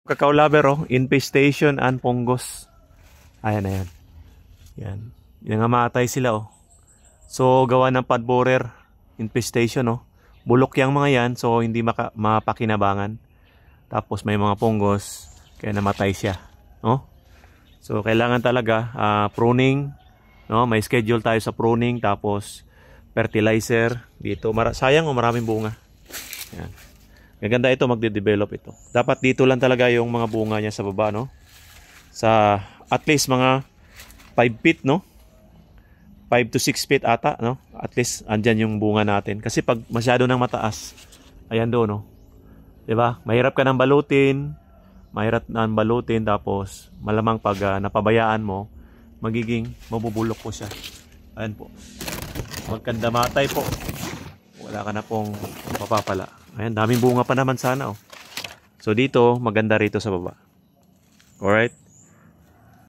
Cacao lover, oh, infestation and fungus. Ayan, ayan. Yan. Yung namatay sila, oh. So, gawa ng pod borer infestation, oh. Bulok yung mga yan, so hindi mapakinabangan. Tapos may mga fungus, kaya namatay siya, no? So, kailangan talaga pruning, no? May schedule tayo sa pruning, tapos fertilizer dito. Sayang, oh, maraming bunga. Yan. Maganda ito, magde-develop ito. Dapat dito lang talaga yung mga bunga niya sa baba, no? Sa at least mga 5 feet, no? 5 to 6 feet ata, no? At least andyan yung bunga natin. Kasi pag masyado nang mataas, ayan doon, no? 'Di ba? Mahirap ka nang balutin, tapos malamang pag napabayaan mo, magiging mabubulok po siya. Ayan po. Magkanda matay po. Wala ka na pong mapapala. Ayan, daming bunga pa naman sana, oh. So dito, maganda rito sa baba. Alright?